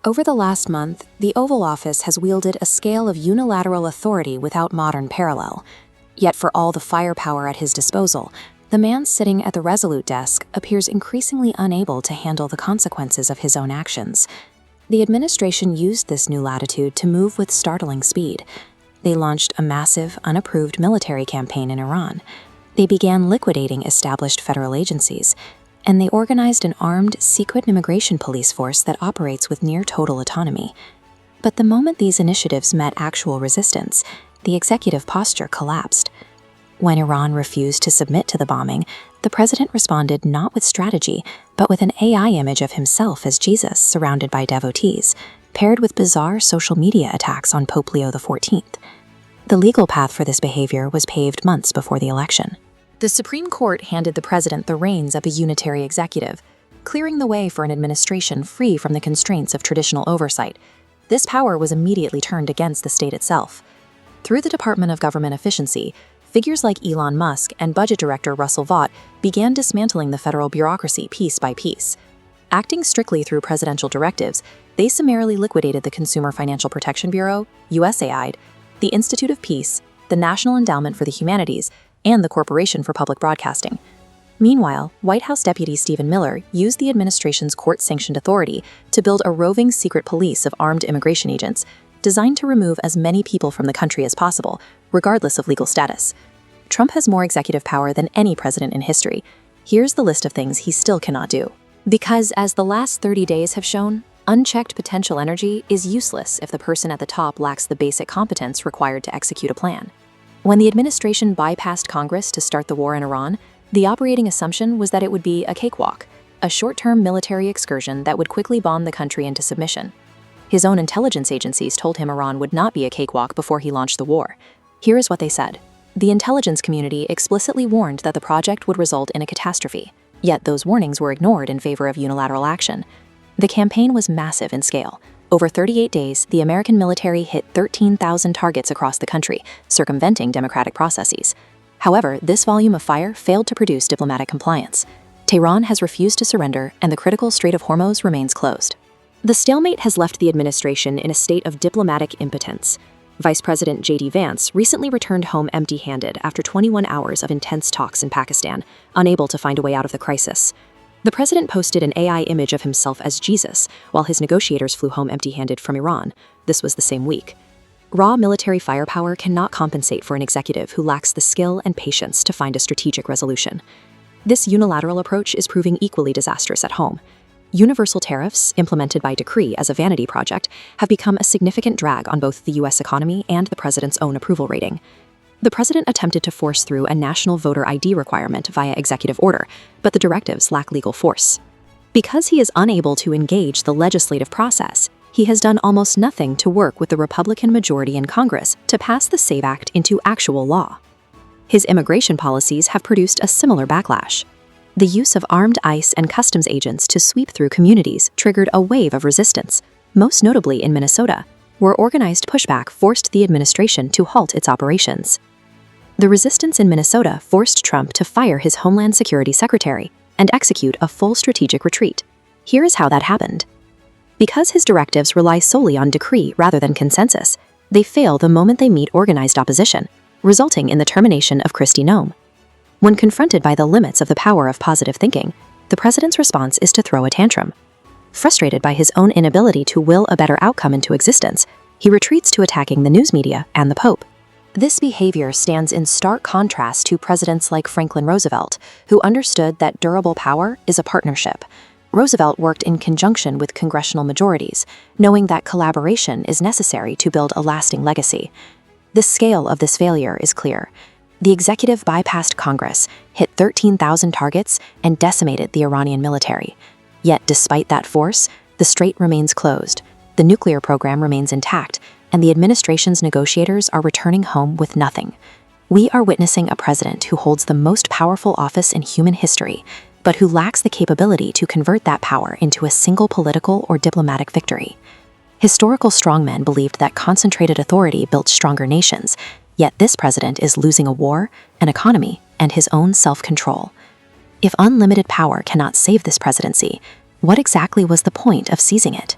Over the last month, the Oval Office has wielded a scale of unilateral authority without modern parallel. Yet for all the firepower at his disposal, the man sitting at the Resolute desk appears increasingly unable to handle the consequences of his own actions. The administration used this new latitude to move with startling speed. They launched a massive, unapproved military campaign in Iran. They began liquidating established federal agencies, and they organized an armed, secret immigration police force that operates with near-total autonomy. But the moment these initiatives met actual resistance, the executive posture collapsed. When Iran refused to submit to the bombing, the president responded not with strategy, but with an AI image of himself as Jesus surrounded by devotees, paired with bizarre social media attacks on Pope Leo XIV. The legal path for this behavior was paved months before the election. The Supreme Court handed the president the reins of a unitary executive, clearing the way for an administration free from the constraints of traditional oversight. This power was immediately turned against the state itself. Through the Department of Government Efficiency, figures like Elon Musk and Budget Director Russell Vought began dismantling the federal bureaucracy piece by piece. Acting strictly through presidential directives, they summarily liquidated the Consumer Financial Protection Bureau, USAID, the Institute of Peace, the National Endowment for the Humanities, and the Corporation for Public Broadcasting. Meanwhile, White House Deputy Stephen Miller used the administration's court-sanctioned authority to build a roving secret police of armed immigration agents, designed to remove as many people from the country as possible, regardless of legal status. Trump has more executive power than any president in history. Here's the list of things he still cannot do. Because, as the last 30 days have shown, unchecked potential energy is useless if the person at the top lacks the basic competence required to execute a plan. When the administration bypassed Congress to start the war in Iran, the operating assumption was that it would be a cakewalk, a short-term military excursion that would quickly bomb the country into submission. His own intelligence agencies told him Iran would not be a cakewalk before he launched the war. Here is what they said. The intelligence community explicitly warned that the project would result in a catastrophe, yet those warnings were ignored in favor of unilateral action. The campaign was massive in scale. Over 38 days, the American military hit 13,000 targets across the country, circumventing democratic processes. However, this volume of fire failed to produce diplomatic compliance. Tehran has refused to surrender, and the critical Strait of Hormuz remains closed. The stalemate has left the administration in a state of diplomatic impotence. Vice President J.D. Vance recently returned home empty-handed after 21 hours of intense talks in Pakistan, unable to find a way out of the crisis. The president posted an AI image of himself as Jesus, while his negotiators flew home empty-handed from Iran. This was the same week. Raw military firepower cannot compensate for an executive who lacks the skill and patience to find a strategic resolution. This unilateral approach is proving equally disastrous at home. Universal tariffs, implemented by decree as a vanity project, have become a significant drag on both the U.S. economy and the president's own approval rating. The president attempted to force through a national voter ID requirement via executive order, but the directives lack legal force. Because he is unable to engage the legislative process, he has done almost nothing to work with the Republican majority in Congress to pass the SAVE Act into actual law. His immigration policies have produced a similar backlash. The use of armed ICE and customs agents to sweep through communities triggered a wave of resistance, most notably in Minnesota, where organized pushback forced the administration to halt its operations. The resistance in Minnesota forced Trump to fire his Homeland Security Secretary and execute a full strategic retreat. Here is how that happened. Because his directives rely solely on decree rather than consensus, they fail the moment they meet organized opposition, resulting in the termination of Kristi Noem. When confronted by the limits of the power of positive thinking, the president's response is to throw a tantrum. Frustrated by his own inability to will a better outcome into existence, he retreats to attacking the news media and the Pope. This behavior stands in stark contrast to presidents like Franklin Roosevelt, who understood that durable power is a partnership. Roosevelt worked in conjunction with congressional majorities, knowing that collaboration is necessary to build a lasting legacy. The scale of this failure is clear. The executive bypassed Congress, hit 13,000 targets, and decimated the Iranian military. Yet despite that force, the strait remains closed, the nuclear program remains intact, and the administration's negotiators are returning home with nothing. We are witnessing a president who holds the most powerful office in human history, but who lacks the capability to convert that power into a single political or diplomatic victory. Historical strongmen believed that concentrated authority built stronger nations, yet this president is losing a war, an economy, and his own self-control. If unlimited power cannot save this presidency, what exactly was the point of seizing it?